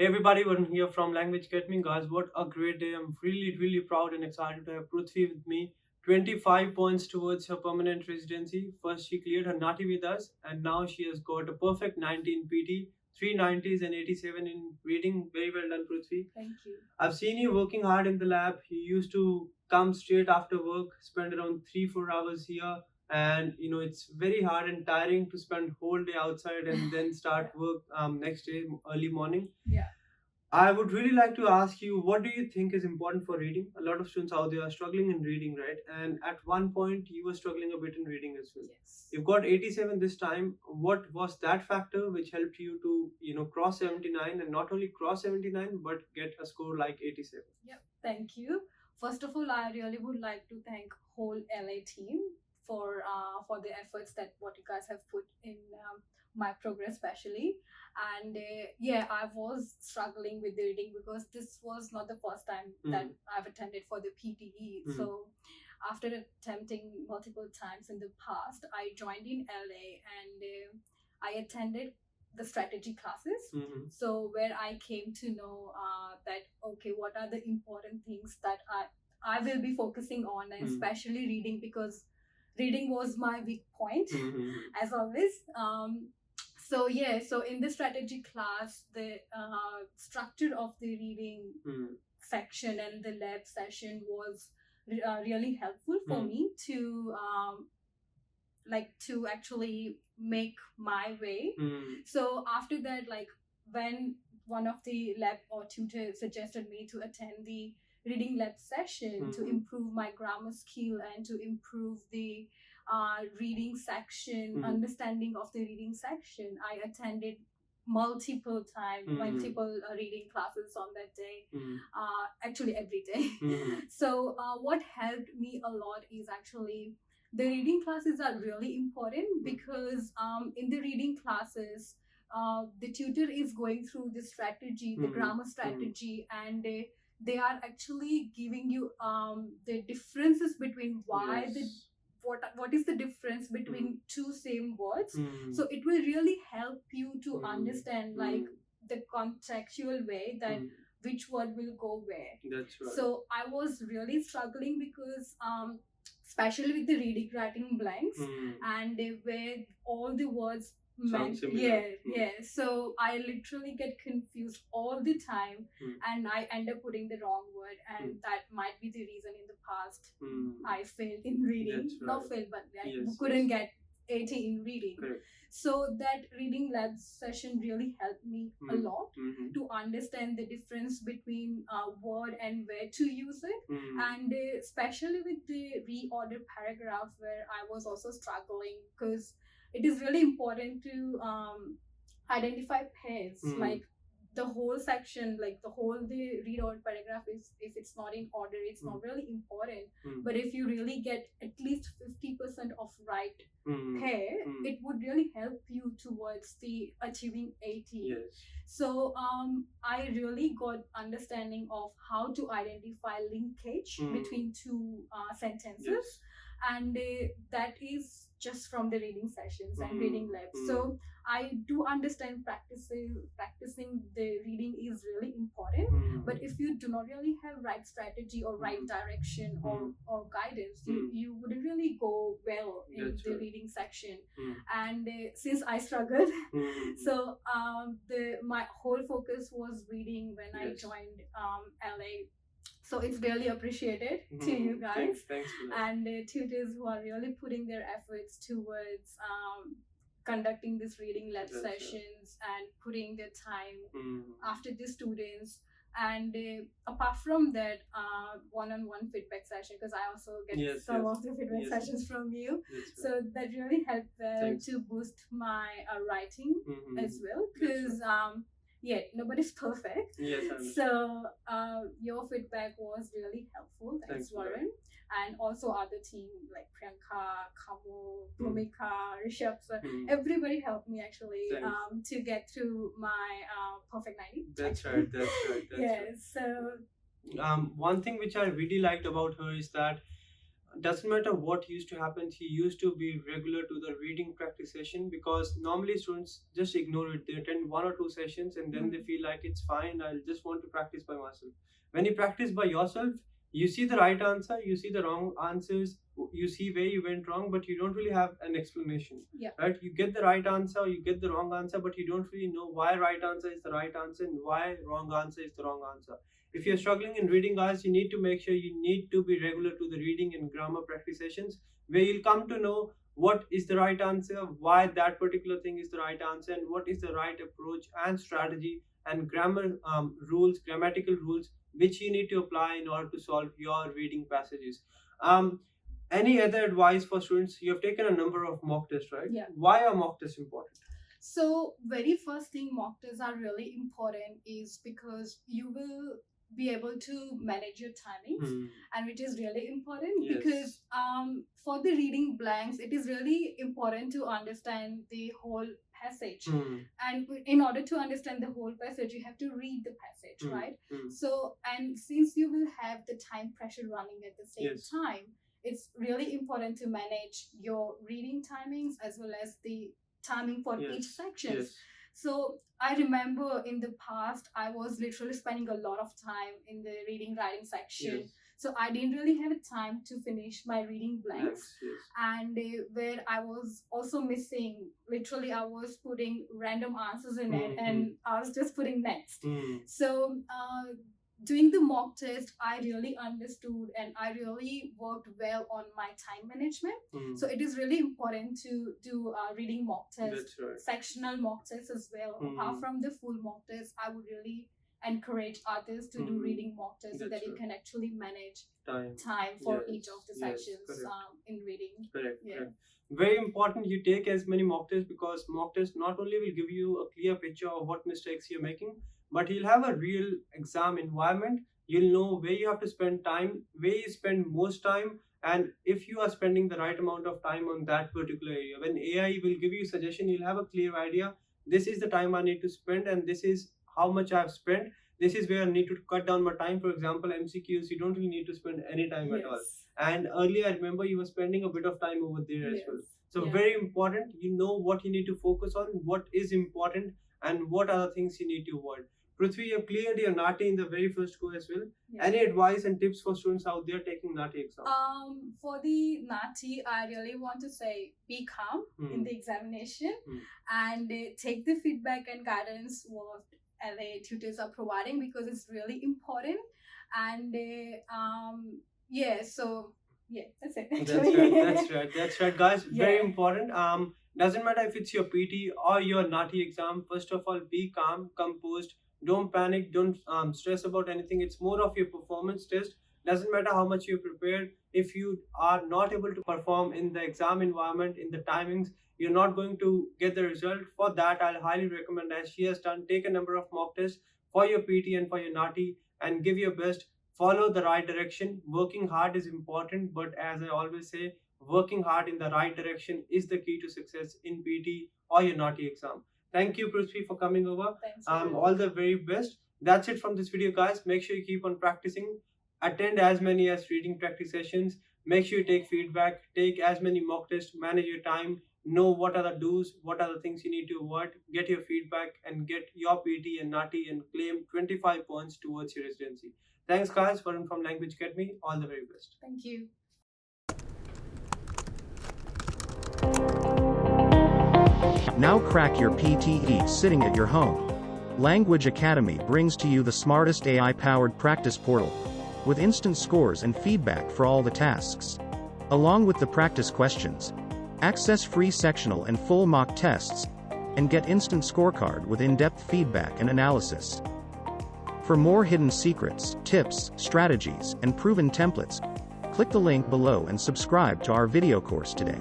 Hey everybody, Varun here from Language Academy. Guys, what a great day. I'm really proud and excited to have Pruthvi with me. 25 points towards her permanent residency. First, she cleared her NAATI with us, and now she has got a perfect 90 in PT, 390s and 87 in reading. Very well done, Pruthvi. Thank you. I've seen you working hard in the lab. You used to come straight after work, spend around 3-4 hours here. And it's very hard and tiring to spend whole day outside and then start work next day early morning. Yeah. I would really like to ask you, what do you think is important for reading? A lot of students out there are struggling in reading, right? And at one point you were struggling a bit in reading as well. Yes. You've got 87 this time. What was that factor which helped you to cross 79, and not only cross 79 but get a score like 87? Yep. Thank you. First of all, I really would like to thank whole LA team for the efforts that what you guys have put in my progress, especially. And yeah, I was struggling with the reading because this was not the first time that I've attended for the PTE. So after attempting multiple times in the past, I joined in LA and I attended the strategy classes. So where I came to know that okay, what are the important things that I will be focusing on, and especially reading, because reading was my weak point as always. So yeah, so in the strategy class, the structure of the reading section and the lab session was really helpful for me to to actually make my way. So after that, like when one of the lab or tutor suggested me to attend the reading lab session to improve my grammar skill and to improve the reading section, understanding of the reading section, I attended multiple reading classes on that day, actually every day. So what helped me a lot is actually the reading classes are really important, because in the reading classes the tutor is going through the strategy, the grammar strategy, and they are actually giving you the differences between why what is the difference between two same words. So it will really help you to understand like the contextual way that which word will go where. That's right. So I was really struggling because especially with the reading writing blanks, and where all the words meant, so I literally get confused all the time, and I end up putting the wrong word, and that might be the reason in the past I failed in reading. Not failed, but I couldn't get 80 in reading. Correct. So that reading lab session really helped me a lot to understand the difference between word and where to use it, and especially with the reordered paragraph, where I was also struggling, because it is really important to identify pairs, like the whole section, like the read out paragraph is, if it's not in order, it's not really important. But if you really get at least 50% of right pair, it would really help you towards the achieving 80. So I really got understanding of how to identify linkage between two sentences, and that is just from the reading sessions and reading labs. So I do understand practicing the reading is really important, but if you do not really have right strategy or right direction or guidance, you wouldn't really go well in the reading section. And since I struggled, so my whole focus was reading when I joined LA. So it's really appreciated to you guys. Thanks for that. And tutors who are really putting their efforts towards conducting this reading lab sessions and putting their time after the students. And apart from that, one-on-one feedback session, because I also get some of the feedback sessions from you. So that really helped to boost my writing as well, because nobody's perfect. So your feedback was really helpful. Thanks Warren. And also other team like Priyanka, Kamu, Bhumika, Rishabh, everybody helped me actually to get through my perfect 90. That's right. So one thing which I really liked about her is that doesn't matter what used to happen, he used to be regular to the reading practice session, because normally students just ignore it. They attend 1 or 2 sessions and then they feel like it's fine, I just want to practice by myself. When you practice by yourself, you see the right answer, you see the wrong answers, you see where you went wrong, but you don't really have an explanation. Right? You get the right answer, you get the wrong answer, but you don't really know why right answer is the right answer and why wrong answer is the wrong answer. If you're struggling in reading, guys, you need to make sure you need to be regular to the reading and grammar practice sessions, where you'll come to know what is the right answer, why that particular thing is the right answer, and what is the right approach and strategy and grammar rules, grammatical rules, which you need to apply in order to solve your reading passages. Any other advice for students? You have taken a number of mock tests, right? Yeah. Why are mock tests important? So very first thing mock tests are really important is because you will be able to manage your timings, and which is really important. Because for the reading blanks, it is really important to understand the whole passage, and in order to understand the whole passage you have to read the passage, right? So, and since you will have the time pressure running at the same time, it's really important to manage your reading timings as well as the timing for each section. So I remember in the past I was literally spending a lot of time in the reading writing section. So I didn't really have time to finish my reading blanks, and where I was also missing, literally I was putting random answers in it and I was just putting next. So doing the mock test, I really understood and I really worked well on my time management. So it is really important to do reading mock tests, sectional mock tests as well. Apart from the full mock test, I would really encourage others to do reading mock tests so that you can actually manage time for each of the sections in reading. Correct. Very important you take as many mock tests, because mock tests not only will give you a clear picture of what mistakes you're making, but you'll have a real exam environment. You'll know where you have to spend time, where you spend most time, and if you are spending the right amount of time on that particular area. When AI will give you suggestion, you'll have a clear idea. This is the time I need to spend and this is how much I've spent. This is where I need to cut down my time. For example, MCQs, you don't really need to spend any time at all. And earlier, I remember you were spending a bit of time over there as well. So very important, you know what you need to focus on, what is important, and what are the things you need to avoid. Pruthvi, you have cleared your NAATI in the very first go as well. Any advice and tips for students out there taking NAATI exam? For the NAATI, I really want to say be calm in the examination and take the feedback and guidance what LA tutors are providing, because it's really important. And that's it. That's right, guys. Very important. Doesn't matter if it's your PT or your NAATI exam. First of all, be calm, composed. Don't panic, don't stress about anything. It's more of your performance test. Doesn't matter how much you prepared. If you are not able to perform in the exam environment, in the timings, you're not going to get the result. For that, I'll highly recommend, as she has done, take a number of mock tests for your PT and for your NAATI and give your best. Follow the right direction. Working hard is important, but as I always say, working hard in the right direction is the key to success in PT or your NAATI exam. Thank you, Pruthvi, for coming over. Thanks. All the very best. That's it from this video, guys. Make sure you keep on practicing. Attend as many as reading practice sessions. Make sure you take feedback. Take as many mock tests. Manage your time. Know what are the do's, what are the things you need to avoid. Get your feedback and get your PT and NAATI and claim 25 points towards your residency. Thanks, guys. Varun from Language Academy. All the very best. Thank you. Now crack your PTE sitting at your home. Language Academy brings to you the smartest AI-powered practice portal, with instant scores and feedback for all the tasks. Along with the practice questions, access free sectional and full mock tests, and get instant scorecard with in-depth feedback and analysis. For more hidden secrets, tips, strategies, and proven templates, click the link below and subscribe to our video course today.